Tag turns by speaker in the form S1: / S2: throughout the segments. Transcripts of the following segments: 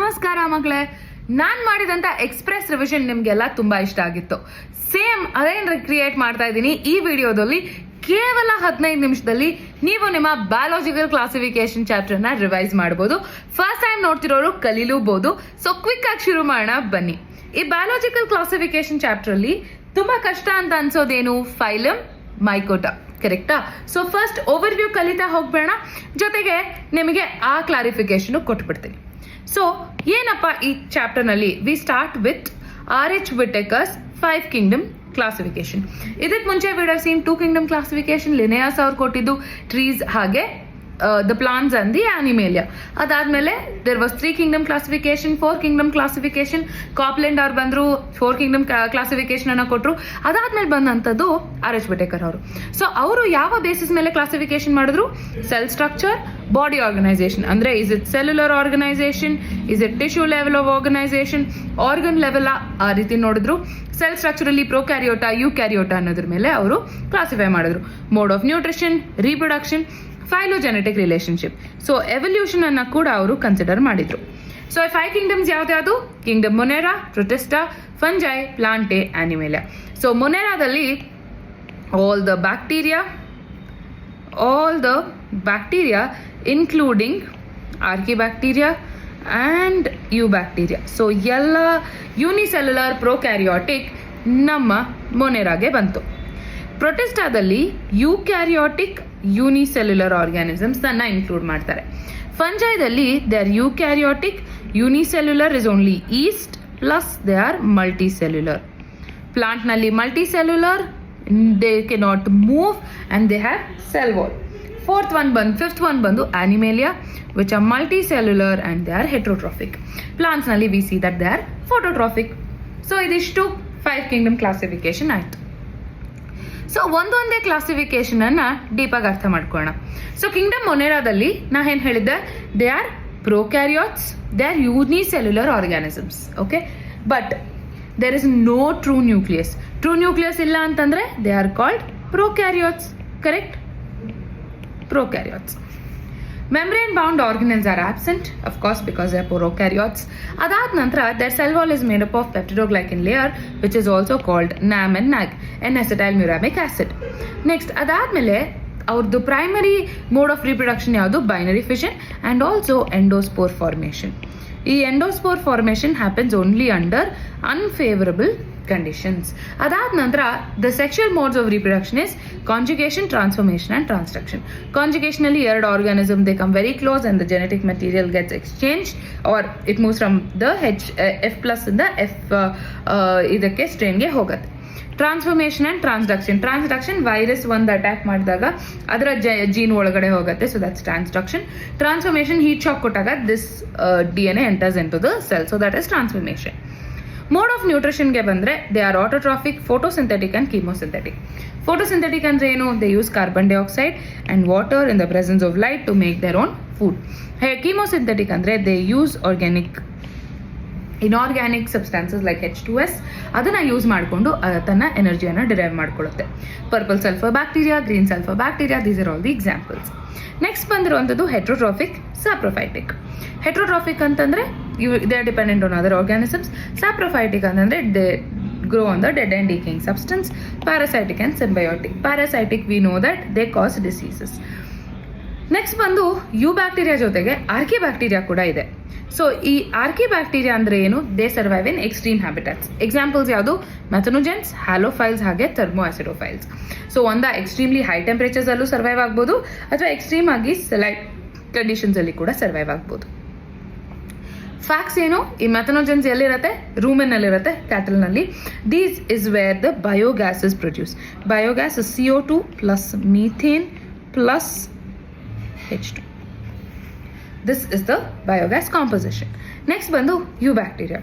S1: ನಮಸ್ಕಾರ ಮಕ್ಕಳೇ, ನಾನು ಮಾಡಿದಂಥ ಎಕ್ಸ್ಪ್ರೆಸ್ ರಿವಿಷನ್ ನಿಮಗೆಲ್ಲ ತುಂಬ ಇಷ್ಟ ಆಗಿತ್ತು. ಸೇಮ್ ಅದೇನು ರಿಕ್ರಿಯೇಟ್ ಮಾಡ್ತಾ ಇದ್ದೀನಿ ಈ ವಿಡಿಯೋದಲ್ಲಿ. ಕೇವಲ 15 ನಿಮಿಷದಲ್ಲಿ ನೀವು ನಿಮ್ಮ ಬಯಾಲಜಿಕಲ್ ಕ್ಲಾಸಿಫಿಕೇಶನ್ ಚಾಪ್ಟರ್ನ ರಿವೈಸ್ ಮಾಡ್ಬೋದು. ಫಸ್ಟ್ ಟೈಮ್ ನೋಡ್ತಿರೋರು ಕಲೀಲೂಬಹುದು. ಸೊ ಕ್ವಿಕ್ ಆಗಿ ಶುರು ಮಾಡೋಣ ಬನ್ನಿ. ಈ ಬಯಾಲಜಿಕಲ್ ಕ್ಲಾಸಿಫಿಕೇಶನ್ ಚಾಪ್ಟರ್ಲಿ ತುಂಬ ಕಷ್ಟ ಅಂತ ಅನ್ಸೋದೇನು? ಫೈಲಮ್, ಮೈಕೋಟಾ, ಕರೆಕ್ಟಾ? ಸೊ ಫಸ್ಟ್ ಓವರ್ವ್ಯೂ ಕಲಿತಾ ಹೋಗ್ಬೇಡ, ಜೊತೆಗೆ ನಿಮಗೆ ಆ ಕ್ಲಾರಿಫಿಕೇಶನ್ ಕೊಟ್ಬಿಡ್ತೀನಿ. ಸೊ ಏನಪ್ಪ ಈ ಚಾಪ್ಟರ್ನಲ್ಲಿ? We start with RH Whittaker's 5 kingdom classification. ಇದಕ್ಕೆ ಮುಂಚೆ we have seen 2 kingdom classification. Linnaeus ಅವ್ರು ಕೊಟ್ಟಿದ್ದು ಟ್ರೀಸ್ ಹಾಗೆ the plants and the Animalia. ಅದಾದ್ಮೇಲೆ there was 3 kingdom classification, 4 kingdom classification. Copeland ಅವ್ರು ಬಂದ್ರು, 4 ಕಿಂಗ್ಡಮ್ ಕ್ಲಾಸಿಫಿಕೇಶನ್ ಅನ್ನ ಕೊಟ್ಟರು. ಅದಾದ್ಮೇಲೆ ಬಂದಂಥದ್ದು RH ವಿಟೇಕರ್ ಅವರು. ಸೊ ಅವರು ಯಾವ ಬೇಸಿಸ್ ಮೇಲೆ ಕ್ಲಾಸಿಫಿಕೇಶನ್ ಮಾಡಿದ್ರು? ಸೆಲ್ ಸ್ಟ್ರಕ್ಚರ್, ಬಾಡಿ ಆರ್ಗನೈಸೇಷನ್, ಅಂದ್ರೆ is it cellular organisation, is it tissue level of organisation, organ level, ಆ ರೀತಿ ನೋಡಿದ್ರು. ಸೆಲ್ ಸ್ಟ್ರಕ್ಚರ್ ಅಲ್ಲಿ ಪ್ರೊಕ್ಯಾರಿಯೋಟಾ, ಯುಕ್ಯಾರಿಯೋಟಾ ಅನ್ನೋದ್ರ ಮೇಲೆ ಅವರು ಕ್ಲಾಸಿಫೈ ಮಾಡಿದ್ರು. Mode of nutrition, reproduction, phylogenetic relationship. So evolution ಅನ್ನ ಕೂಡ ಅವರು ಕನ್ಸಿಡರ್ ಮಾಡಿದ್ರು. ಸೊ 5 ಕಿಂಗ್ಡಮ್ಸ್ ಯಾವ್ದು? Kingdom Monera, Protista, fungi, Plantae, Animalia. So ಮೊನೆರಾದಲ್ಲಿ all the bacteria including archaebacteria and eubacteria. So ಎಲ್ಲ ಯೂನಿಸೆಲ್ಯುಲರ್ ಪ್ರೊಕ್ಯಾರಿಯೋಟಿಕ್ ನಮ್ಮ ಮೊನೆರಾಗೆ ಬಂತು. ಪ್ರೊಟಿಸ್ಟಾದಲ್ಲಿ ಯೂಕ್ಯಾರಿಯೋಟಿಕ್ ಯೂನಿಸೆಲ್ಯುಲರ್ ಆರ್ಗ್ಯಾನಿಸಮ್ಸ್ ಅನ್ನ ಇನ್ಕ್ಲೂಡ್ ಮಾಡ್ತಾರೆ. ಫಂಜೈದಲ್ಲಿ they are eukaryotic unicellular is only yeast plus they are multicellular. ಪ್ಲಾಂಟ್ನಲ್ಲಿ multicellular, they can not move and they have cell wall. Fifth one ಬಂದು Animalia which are multicellular and they are heterotrophic. ಪ್ಲಾಂಟ್ಸ್ನಲ್ಲಿ we see that they are phototrophic. So ಇದಿಷ್ಟು 5 kingdom classification ಆಯಿತು. So ಒಂದೊಂದೇ classification ಅನ್ನ ಡೀಪಾಗಿ ಅರ್ಥ ಮಾಡ್ಕೊಳ್ಳೋಣ. So Kingdom ಮೊನೆರಾದಲ್ಲಿ ನಾ ಏನ್ ಹೇಳಿದ್ದೆ? They are prokaryotes, they are unicellular organisms. Okay, but there is no true nucleus. True nucleus ಇಲ್ಲ ಅಂತಂದ್ರೆ they are called prokaryotes. Correct? Prokaryotes. Membrane bound organelles are absent, of course, because they are prokaryotes. Adad nantra, their cell wall is made up of peptidoglycan layer, which is also called NAM and NAG, N-acetylmuramic acid. Next, adad mele, the primary mode of reproduction yadu binary fission and also endospore formation. ಈ endospore formation happens only under unfavourable conditions. ಅದಾದ ನಂತರ the sexual modes of reproduction is conjugation, transformation and transduction. Conjugation ಅಲ್ಲಿ 2 organism they come very close and the genetic material gets exchange or it moves from the F+ ಇಂದ F ಇದಕ್ಕೆ ಸ್ಟ್ರೇನ್ಗೆ ಹೋಗುತ್ತೆ. Transformation and transduction virus ಒಂದು attack ಮಾಡಿದಾಗ ಅದರ gene ಒಳಗಡೆ ಹೋಗುತ್ತೆ. So that's transduction. Transformation heat shock ಕೊಟ್ಟಾಗ this DNA enters in to the cell. So that is transformation. Mode of ನ್ಯೂಟ್ರಿಷನ್ಗೆ ಬಂದರೆ they are autotrophic, photosynthetic and chemosynthetic. Photosynthetic ಅಂದ್ರೆ ಏನು? They use carbon dioxide and water in the presence of light to make their own food. Chemosynthetic ಅಂದ್ರೆ they use inorganic substances like H2S ಅದನ್ನ use ಮಾಡಿಕೊಂಡು ತನ್ನ ಎನರ್ಜಿಯನ್ನು derive ಮಾಡ್ಕೊಳ್ಳುತ್ತೆ. Purple sulphur bacteria, green sulphur bacteria, these are all the examples. Next ಬಂದಿರುವಂಥದ್ದು heterotrophic, saprophytic. Heterotrophic ಅಂತಂದ್ರೆ they are dependent on other organisms. Saprophytic ಅಂತಂದ್ರೆ they grow on the dead and decaying substance. Parasitic and symbiotic. Parasitic we know that they cause diseases. Next ಬಂದು ಯುಬ್ಯಾಕ್ಟೀರಿಯಾ ಜೊತೆಗೆ ಆರ್ಕಿಬ್ಯಾಕ್ಟೀರಿಯಾ ಕೂಡ ಇದೆ. So ಈ archaebacteria ಅಂದ್ರೆ ಏನು? They survive in extreme habitats. Examples ಯಾವುದು? Methanogens, halophiles ಹಾಗೆ thermoacidophiles. So extremely high temperatures ಅಲ್ಲೂ ಸರ್ವೈವ್ ಆಗ್ಬೋದು ಅಥವಾ ಎಕ್ಸ್ಟ್ರೀಮ್ ಆಗಿ ಸೆಲೈಟ್ ಕಂಡೀಷನ್ಸ್ ಅಲ್ಲಿ ಕೂಡ ಸರ್ವೈವ್ ಆಗ್ಬೋದು. ಫ್ಯಾಕ್ಸ್ ಏನು? ಈ ಮೆಥನೋಜೆನ್ಸ್ ಎಲ್ಲಿರುತ್ತೆ? ರೂಮೆನ್ನಲ್ಲಿರುತ್ತೆ, ಕ್ಯಾಟಲ್ನಲ್ಲಿ. These is where the biogas is produce. Biogas is CO2 plus methane plus H2. This is the biogas composition. Next ಬಂದು ಯುಬ್ಯಾಕ್ಟೀರಿಯಾ.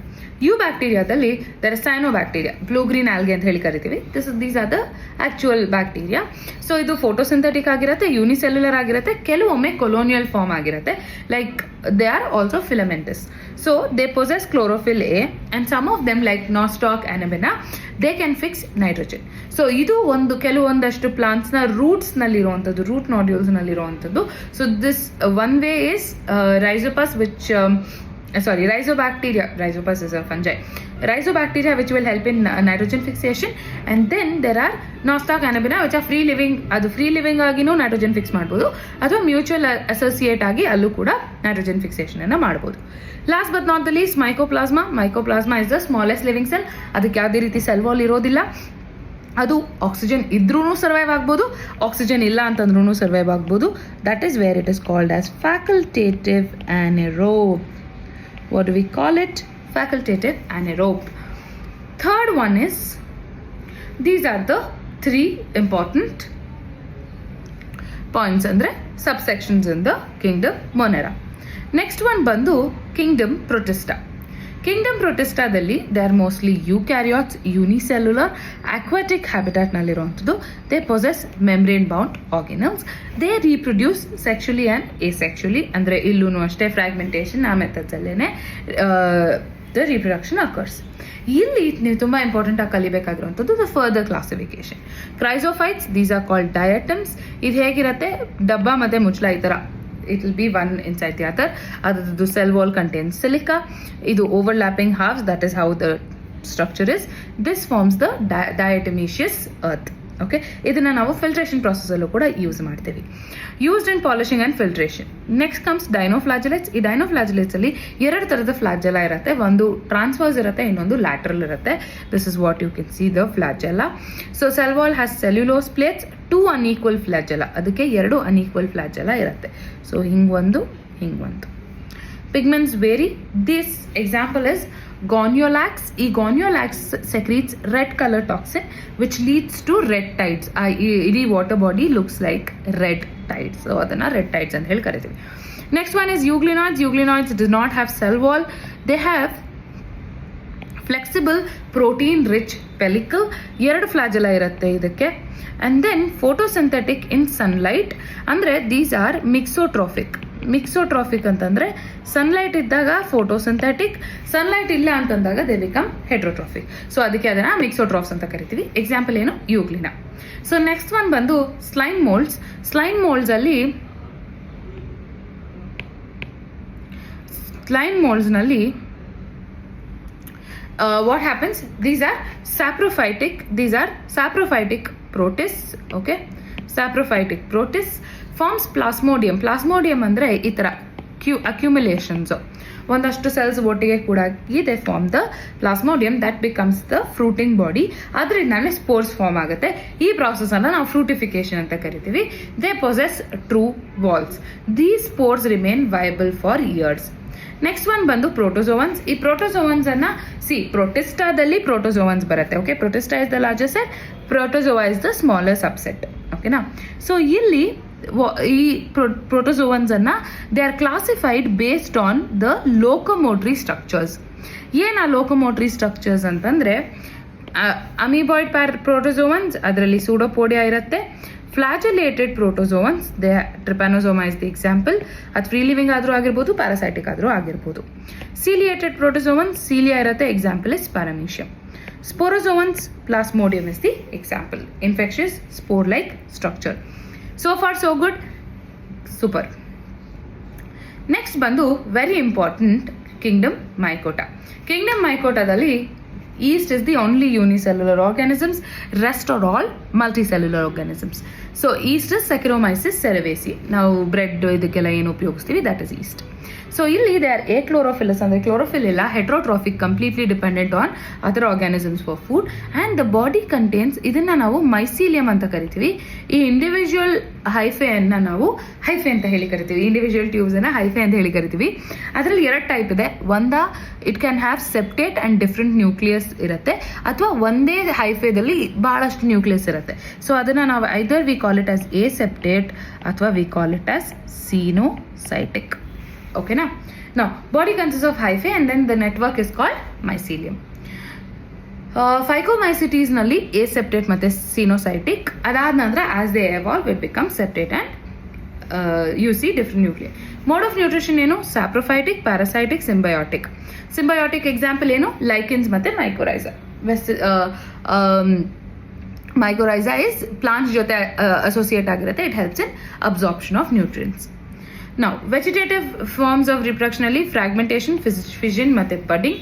S1: ಯುಬ್ಯಾಕ್ಟೀರಿಯಾದಲ್ಲಿ there is cyanobacteria, blue green algae ಅಂತ ಹೇಳಿ ಕರಿತೀವಿ. These are the actual bacteria. So ಇದು photosynthetic ಆಗಿರುತ್ತೆ, unicellular ಆಗಿರುತ್ತೆ, ಕೆಲವೊಮ್ಮೆ colonial form ಆಗಿರುತ್ತೆ. Like they are also filamentous. So they possess chlorophyll a and some of them like Nostoc, ಅನೆಬೆನಾ, they can fix nitrogen. So ಇದು ಕೆಲವೊಂದಷ್ಟು ಪ್ಲಾಂಟ್ಸ್ನ ರೂಟ್ಸ್ನಲ್ಲಿರುವಂಥದ್ದು, root ನಾಡ್ಯೂಲ್ಸ್ನಲ್ಲಿರುವಂಥದ್ದು. So this one way is Rhizopus which rhizobacteria. Rhizopus is a fungi. Rhizobacteria, which will help in nitrogen fixation, and then there are Nosta cannabina, which are free living. ಅದು free living ಆಗಿನೂ nitrogen fix ಮಾಡ್ಬೋದು, ಅಥವಾ mutual associate ಆಗಿ ಅಲ್ಲೂ ಕೂಡ nitrogen fixation ಅನ್ನ ಮಾಡ್ಬೋದು. Last but not the least, mycoplasma is the smallest living cell. ಅದಕ್ಕೆ ಯಾವುದೇ ರೀತಿ ಸೆಲ್ ವಾಲ್ ಇರೋದಿಲ್ಲ. ಅದು ಆಕ್ಸಿಜನ್ ಇದ್ರೂ ಸರ್ವೈವ್ ಆಗ್ಬೋದು, ಆಕ್ಸಿಜನ್ ಇಲ್ಲ ಅಂತಂದ್ರೂ ಸರ್ವೈವ್ ಆಗ್ಬೋದು. That is where it is called as facultative anaerobe. What do we call it? Facultative anaerobe. Third one is, these are the 3 important points andre subsections in the kingdom Monera. Next one bandu kingdom Protista. Kingdom Protistaದಲ್ಲಿ they are mostly eukaryotes, unicellular, aquatic habitat ನಲ್ಲಿರುವಂಥದ್ದು. They possess membrane bound organelles. They reproduce sexually and asexually, ಅಂದರೆ ಇಲ್ಲೂ ಅಷ್ಟೇ fragmentation ಆ methods ಅಲ್ಲೇನೆ the reproduction occurs. ಇಲ್ಲಿ ನೀವು ತುಂಬ ಇಂಪಾರ್ಟೆಂಟ್ ಆಗಿ ಕಲಿಬೇಕಾಗಿರುವಂಥದ್ದು the further classification. Chrysophytes, these are called diatoms. ಇದು ಹೇಗಿರುತ್ತೆ, ಡಬ್ಬ ಮತ್ತೆ ಮುಚ್ಚಳ ಈ ಥರ, it will be one inside the other. The cell wall contains silica. Idu overlapping halves, that is how the structure is. This forms the diatomaceous earth. Okay, ಇದನ್ನ ನಾವು filtration process ಅಲ್ಲೂ ಕೂಡ ಯೂಸ್ ಮಾಡ್ತೀವಿ. Used in polishing and filtration. Next comes dinoflagellates. ಈ dinoflagellates ಅಲ್ಲಿ 2 ಥರದ ಫ್ಲಾಜೆಲ್ಲ ಇರುತ್ತೆ. ಒಂದು ಟ್ರಾನ್ಸ್ವರ್ಸ್ ಇರುತ್ತೆ, ಇನ್ನೊಂದು ಲ್ಯಾಟ್ರಲ್ ಇರುತ್ತೆ. This is what you can see the flagella. So cell wall has cellulose plates, 2 unequal flagella. ಅದಕ್ಕೆ 2 unequal ಫ್ಲಾಜೆಲ್ಲ ಇರುತ್ತೆ. ಸೊ ಹಿಂಗೊಂದು. Pigments vary. This example is Goniolax. ಈ Goniolax secretes red color toxin which leads to red tides. ಇಡೀ water body looks like red tides. So ಅದನ್ನ red tides ಅಂತ ಹೇಳಿ ಕರಿತೀವಿ. Next one is euglenoids. Euglenoids do not have cell wall. They have flexible protein rich pellicle. 2 flagella ಇರುತ್ತೆ ಇದಕ್ಕೆ. And then photosynthetic in sunlight, ಅಂದರೆ these are mixotrophic. ಅಂತಂದ್ರೆ sunlight ಇದ್ದಾಗ photosynthetic, sunlight ಇಲ್ಲ ಅಂತಂದಾಗ ದೇ ಬಿಕಮ್ ಹೆಟ್ರೋಟ್ರಾಫಿಕ್. ಸೊ ಅದಕ್ಕೆ ಅದನ್ನ ಮಿಕ್ಸೋಟ್ರಾಫ್ಸ್ ಅಂತ ಕರಿತೀವಿ. ಎಕ್ಸಾಂಪಲ್ ಏನು, ಯೂಗ್ಲಿನಾ. ಸೊ ನೆಕ್ಸ್ಟ್ ಒನ್ ಬಂದು ಸ್ಲೈಮ್ ಮೋಲ್ಡ್ಸ್. ಸ್ಲೈಮ್ ಮೋಲ್ಡ್ಸ್ ನಲ್ಲಿ what happens, these are saprophytic protists. Okay, saprophytic protists forms plasmodium. ಅಂದ್ರೆ ಈ ತರ ಅಕ್ಯುಮುಲೇಷನ್ಸ್, ಒಂದಷ್ಟು ಸೆಲ್ಸ್ ಒಟ್ಟಿಗೆ ಕೂಡ they form the plasmodium. That becomes the fruiting body. ಅದರಿಂದಾನೆ ಸ್ಪೋರ್ಸ್ ಫಾರ್ಮ್ ಆಗುತ್ತೆ. ಈ ಪ್ರಾಸೆಸ್ ಅನ್ನ ನಾವು ಫ್ರೂಟಿಫಿಕೇಶನ್ ಅಂತ ಕರಿತೀವಿ. They possess true walls. These spores remain viable for years. Next one ಬಂದು ಪ್ರೋಟೋಸೋವನ್ಸ್. ಈ ಪ್ರೋಟೋಸೋವನ್ಸ್ ಅನ್ನ ಪ್ರೊಟಿಸ್ಟಾದಲ್ಲಿ ಪ್ರೋಟೋಸೋವನ್ಸ್ ಬರುತ್ತೆ. Okay, Protista is the largest set, protozoa is the smaller subset. ಓಕೆನಾ. ಸೊ ಇಲ್ಲಿ ಈ ಪ್ರೋಟೋಸೋವನ್ಸ್ ಅನ್ನ they are classified based on the locomotory structures. ಏನ ಲೋಕೋಮೋಟ್ರಿ ಸ್ಟ್ರಕ್ಚರ್ಸ್ ಅಂತಂದ್ರೆ, ಅಮೀಬಾಯ್ಡ್ ಪ್ರೋಟೋಸೋವನ್ಸ್, ಅದರಲ್ಲಿ ಸೂಡೋಪೋಡಿಯಾ ಇರುತ್ತೆ. Flagellated protozoans, Trypanosoma is the example. ಅದು free living ಆದ್ರೂ ಆಗಿರ್ಬೋದು, ಪ್ಯಾರಾಸೈಟಿಕ್ ಆದ್ರೂ ಆಗಿರ್ಬೋದು. ಸೀಲಿಯೇಟೆಡ್ ಪ್ರೋಟೋಸೋವನ್ಸ್, ಸೀಲಿಯಾ ಇರುತ್ತೆ. Example is Paramecium. Sporozoans, Plasmodium is the example. Infectious spore like structure. So far so good, super. Next ಬಂದು very important kingdom Mycota. Kingdom ಮೈಕೋಟಾದಲ್ಲಿ yeast is the only unicellular organisms, rest are all multicellular organisms. So yeast is Saccharomyces cerevisiae. ನಾವು bread ಇದಕ್ಕೆಲ್ಲ ಏನು ಉಪಯೋಗಿಸ್ತೀವಿ, that is yeast. So ಇಲ್ಲಿ they are achlorophyllous, ಅಂದರೆ chlorophyll ಇಲ್ಲ, heterotrophic, completely dependent on other organisms for food. And the body contains, ಇದನ್ನು ನಾವು mycelium ಅಂತ ಕರಿತೀವಿ. ಈ ಇಂಡಿವಿಜುವಲ್ ಹೈಫೆಯನ್ನು ನಾವು ಹೈಫೆ ಅಂತ ಹೇಳಿ ಕರಿತೀವಿ. ಇಂಡಿವಿಜುವಲ್ ಟ್ಯೂಬ್ಸನ್ನು ಹೈಫೆ ಅಂತ ಹೇಳಿ ಕರಿತೀವಿ. ಅದರಲ್ಲಿ 2 ಟೈಪ್ ಇದೆ. It can have septate and different nucleus ಇರುತ್ತೆ, ಅಥವಾ ಒಂದೇ ಹೈಫೆದಲ್ಲಿ ಬಹಳಷ್ಟು ನ್ಯೂಕ್ಲಿಯಸ್ ಇರುತ್ತೆ. ಸೊ ಅದನ್ನು ನಾವು either we call it as a septate ಅಥವಾ we call it as coenocytic. Okay, now body consists of hyphae and then the network is called mycelium. Phycomycetes nalli aseptate ಮತ್ತೆ ಸಿನೋಸೈಟಿಕ್. ಅದಾದ ನಂತರ as they evolve it becomes septate and you see different nuclei. Mode of nutrition ಏನು, saprophytic, parasitic, symbiotic. Symbiotic example ಏನು, lichens ಮತ್ತೆ mycorrhiza. Mycorrhiza is plants ಜೊತೆ associate ಆಗಿರುತ್ತೆ. It helps in absorption of nutrients. ನಾವು vegetative forms of reproduction ಅಲ್ಲಿ fragmentation, fission ಮತ್ತೆ budding.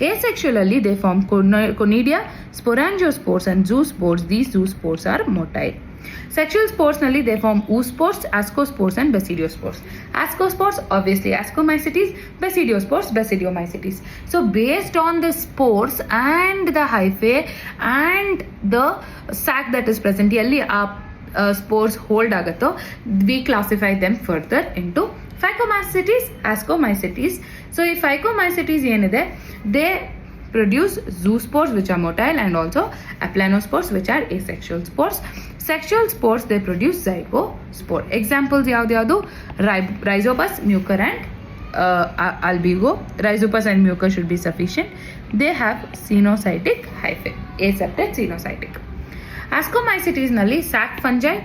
S1: Asexual ಅಲ್ಲಿ they form conidia, sporangiosپores and zoospores. These zoospores are motile. Sexual spores ನಲ್ಲಿ they form oospores, ascospores and basidiospores. Ascospores obviously ascomycetes, basidiospores basidiomycetes. So based on the spores and the hyphae and the sac that is present ಎಲ್ಲಿ ಆ spores hold ಆಗುತ್ತೋ, we classify them further into Phycomycetes, ascomycetes. So ಈ Phycomycetes ಏನಿದೆ, they produce zoospores which are motile and also aplanospores which are asexual spores. Sexual spores they produce zygospore. Examples ಯಾವ್ದು? Rhizopus, mucor and albigo. Rhizopus and mucor should be sufficient. They have cenocytic hyphae, aseptate cenocytic. Ascomycetes ನಲ್ಲಿ sac fungi.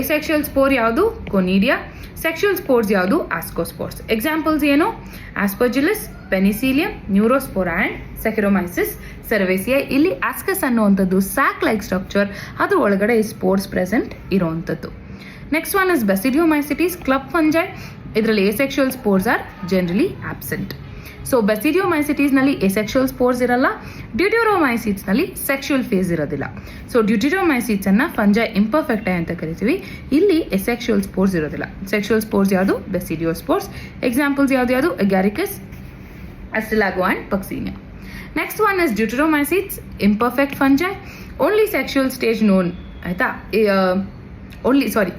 S1: Asexual spore ಯಾವುದು? Conidia. Sexual spores ಯಾವುದು? Ascospores. Examples ಏನು? Aspergillus, Penicillium, Neurospora and Saccharomyces cerevisiae. ಇಲ್ಲಿ ascus ಅನ್ನುವಂಥದ್ದು sac like structure, ಅದ್ರ ಒಳಗಡೆ ಈ spores present ಇರುವಂಥದ್ದು. Next one is Basidiomycetes, club fungi. ಇದರಲ್ಲಿ asexual spores are generally absent. So Basidiomycetes ನಲ್ಲಿ asexual spores ಇರಲ್ಲ, Deuteromycetes ನಲ್ಲಿ ಸೆಕ್ಷುವಲ್ ಫೇಸ್ ಇರೋದಿಲ್ಲ. ಸೊ Deuteromycetes ಅನ್ನ ಫಂಜೈ ಇಂಪರ್ಫೆಕ್ಟೈ ಅಂತ ಕರಿತೀವಿ. ಇಲ್ಲಿ asexual spores ಇರೋದಿಲ್ಲ. ಸೆಕ್ಷುವಲ್ ಸ್ಪೋರ್ಸ್ ಯಾವುದು? Basidiospores. ಎಕ್ಸಾಂಪಲ್ಸ್ ಯಾವುದು? Agaricus, Astylago and Puccinia. Next one is Deuteromycetes, imperfect fungi, only sexual stage known. ಆಯ್ತಾ?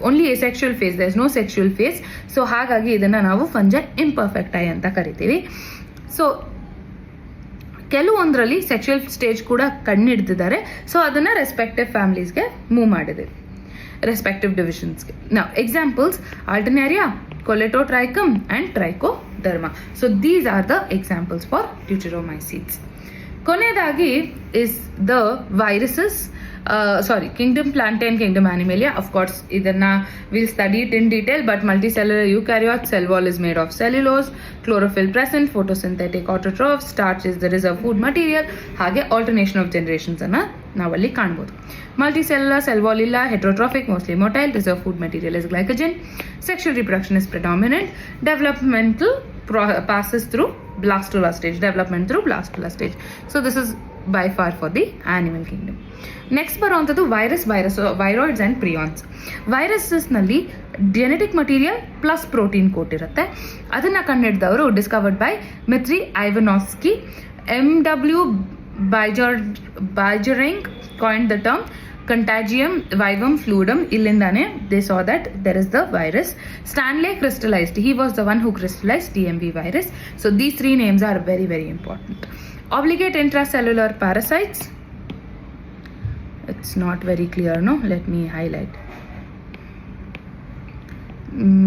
S1: only asexual phase, there is no sexual phase. So ಹಾಗಾಗಿ ಇದನ್ನು ನಾವು ಫಂಜೈ ಇಂಪರ್ಫೆಕ್ಟೈ ಅಂತ ಕರಿತೀವಿ. ಸೊ ಕೆಲವೊಂದರಲ್ಲಿ ಸೆಕ್ಷುವಲ್ ಸ್ಟೇಜ್ ಕೂಡ ಕಂಡುಹಿಡಿದಿದ್ದಾರೆ. ಸೊ ಅದನ್ನು ರೆಸ್ಪೆಕ್ಟಿವ್ ಫ್ಯಾಮಿಲೀಸ್ಗೆ ಮೂವ್ ಮಾಡಿದೆ, ರೆಸ್ಪೆಕ್ಟಿವ್ ಡಿವಿಷನ್ಸ್ಗೆ. ನಾವು examples Alternaria, Coletotrichum and Trichoderma. So these are the examples for Deuteromycetes. ಕೊನೆಯದಾಗಿ is the viruses, kingdom Plantae and kingdom Animalia. Of course, idana we'll study it in detail, but multicellular eukaryote, cell wall is made of cellulose, chlorophyll present, photosynthetic autotroph, starch is the reserve food material. ಹಾಗೆ alternation of generations ಅನ್ನ ನಾವಲ್ಲಿ ಕಾಣಬಹುದು. Multicellular, cell wall ಇಲ್ಲ, heterotrophic, mostly motile, reserve food material is glycogen, sexual reproduction is predominant, developmental passes through blastola stage, development through blastola stage. So this is by far for the animal kingdom. Next ಬರುವಂಥದ್ದು viroids and prions. ವೈರಸಸ್ನಲ್ಲಿ genetic material plus protein coat ಇರುತ್ತೆ. ಅದನ್ನು ಕಂಡುಹಿಡಿದವರು discovered by Dmitri Ivanovsky. MW Bajoreng coined the term contagium vivum fluidum. ಇಲ್ಲಿಂದಾನೆ they saw that there is the virus. Stanley crystallized, he was the one who crystallized TMV virus. So these three names are very very important. Obligate intracellular parasites, it's not very clear, no? Let me highlight.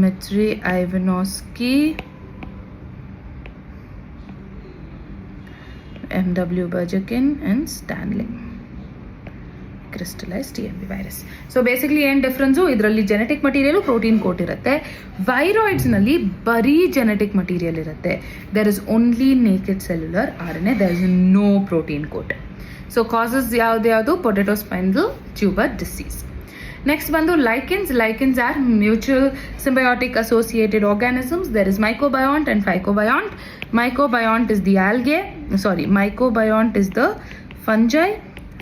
S1: Mitri Ivanovsky, MW Bergekin and Stanley crystallized TMV virus. So basically ಏನು difference? ಇದರಲ್ಲಿ genetic material protein coat ಇರುತ್ತೆ. ವೈರಾಯ್ಡ್ಸ್ನಲ್ಲಿ ಬರೀ genetic material ಇರುತ್ತೆ. There is only naked cellular RNA, there is no protein coat. So causes ಯಾವುದು? Potato spinal tuber disease. Next ಬಂದು lichens. Lichens are mutual symbiotic associated organisms. There is mycobiont and phycobiont. Mycobiont is the algae. Mycobiont is the fungi.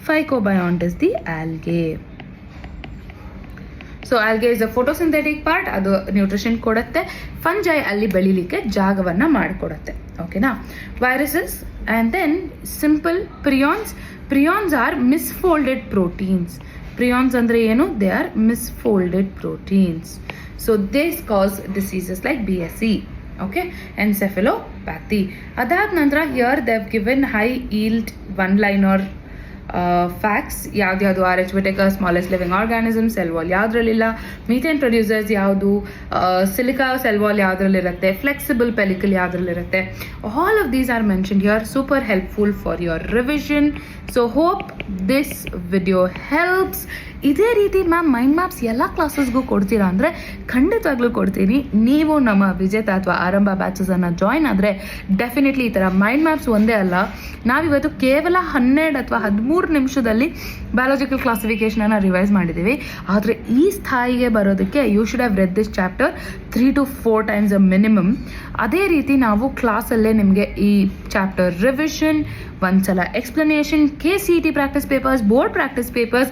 S1: Phycobiont is the algae. So algae is a photosynthetic part, ಅದು nutrition ಕೊಡುತ್ತೆ. Fungi ಅಲ್ಲಿ ಬೆಳಿಲಿಕ್ಕೆ ಜಾಗವನ್ನು ಮಾಡಿಕೊಡುತ್ತೆ. ಓಕೆನಾ? Viruses and then simple prions. Prions are misfolded proteins. Prions ಅಂದರೆ ಏನು? They are misfolded proteins. So this cause diseases like BSE, okay, encephalopathy. ಅದಾದ ನಂತರ here they have given high yield one liner facts. ಯಾವ್ದು? RH Whittaker, smallest living organism, cell wall ಯಾವುದ್ರಲ್ಲಿಲ್ಲ, methane producers ಯಾವುದು, silica cell wall ಯಾವುದ್ರಲ್ಲಿರುತ್ತೆ, flexible pellicle ಯಾವುದ್ರಲ್ಲಿರುತ್ತೆ. All of these are mentioned here. Super helpful for your revision. So hope this video helps. ಇದೇ ರೀತಿ mind maps ಎಲ್ಲ ಕ್ಲಾಸಸ್ಗೂ ಕೊಡ್ತೀರಾ ಅಂದರೆ ಖಂಡಿತವಾಗ್ಲೂ ಕೊಡ್ತೀನಿ. ನೀವು ನಮ್ಮ ವಿಜೇತ ಅಥವಾ ಆರಂಭ ಬ್ಯಾಚಸನ್ನು ಜಾಯ್ನ್ ಆದರೆ ಡೆಫಿನೆಟ್ಲಿ ಈ ಥರ ಮೈಂಡ್ ಮ್ಯಾಪ್ಸ್ ಒಂದೇ ಅಲ್ಲ, ನಾವಿವತ್ತು ಕೇವಲ 12 ಅಥವಾ 13 3 ನಿಮಿಷದಲ್ಲಿ ಬಯಾಲಜಿಕಲ್ ಕ್ಲಾಸಿಫಿಕೇಶನನ್ನು ರಿವೈಸ್ ಮಾಡಿದ್ದೀವಿ. ಆದರೆ ಈ ಸ್ಥಾಯಿಗೆ ಬರೋದಕ್ಕೆ you should have read this chapter 3 to 4 times a minimum. ಅದೇ ರೀತಿ ನಾವು ಕ್ಲಾಸಲ್ಲೇ ನಿಮಗೆ ಈ ಚಾಪ್ಟರ್ ರಿವಿಷನ್, ಒಂದ್ಸಲ explanation, KCET practice papers, board practice papers,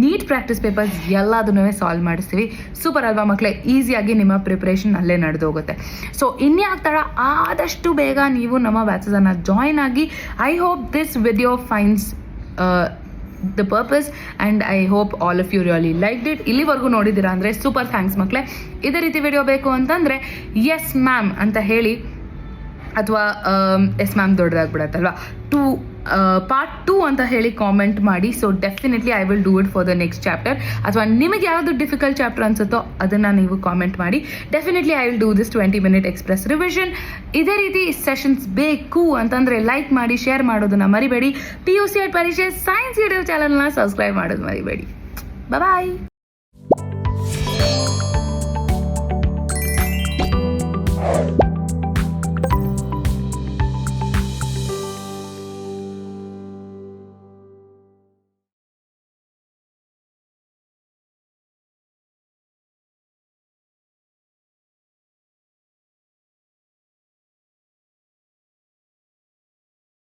S1: NEET practice papers ಎಲ್ಲದನ್ನೂ ಸಾಲ್ವ್ ಮಾಡಿಸ್ತೀವಿ. ಸೂಪರ್ ಅಲ್ವಾ ಮಕ್ಕಳೇ? ಈಸಿಯಾಗಿ ನಿಮ್ಮ ಪ್ರಿಪ್ರೇಷನ್ ಅಲ್ಲೇ ನಡೆದೋಗುತ್ತೆ. ಸೊ ಇನ್ಯಾಕೆ ತಡ, ಆದಷ್ಟು ಬೇಗ ನೀವು ನಮ್ಮ ಬ್ಯಾಚಸನ್ನು ಜಾಯ್ನ್ ಆಗಿ. I hope this video finds the purpose and I hope all of you really liked it. ಇಲ್ಲಿವರೆಗೂ ನೋಡಿದ್ದೀರಾ ಅಂದರೆ ಸೂಪರ್ ಥ್ಯಾಂಕ್ಸ್ ಮಕ್ಕಳೇ. ಇದೇ ರೀತಿ ವಿಡಿಯೋ ಬೇಕು ಅಂತಂದರೆ ಎಸ್ ಮ್ಯಾಮ್ ಅಂತ ಹೇಳಿ, ಅಥವಾ ಎಸ್ ಮ್ಯಾಮ್ ದೊಡ್ಡದಾಗ್ಬಿಡತ್ತಲ್ವಾ, ಪಾರ್ಟ್ 2 ಅಂತ ಹೇಳಿ ಕಾಮೆಂಟ್ ಮಾಡಿ. So definitely I will do it for the next chapter. ಅಥವಾ ನಿಮಗೆ ಯಾವುದು ಡಿಫಿಕಲ್ಟ್ ಚಾಪ್ಟರ್ ಅನ್ಸುತ್ತೋ ಅದನ್ನು ನೀವು ಕಾಮೆಂಟ್ ಮಾಡಿ. Definitely I will do this 20-minute express revision. ಇದೇ ರೀತಿ ಸೆಷನ್ಸ್ ಬೇಕು ಅಂತಂದರೆ ಲೈಕ್ ಮಾಡಿ, ಶೇರ್ ಮಾಡೋದನ್ನ ಮರಿಬೇಡಿ. PUC ಪರೀಕ್ಷೆ ಸೈನ್ಸ್ ಯೂಟ್ಯೂಬ್ ಚಾನಲ್ನ ಸಬ್ಸ್ಕ್ರೈಬ್ ಮಾಡೋದು ಮರಿಬೇಡಿ. ಬಾಯ್.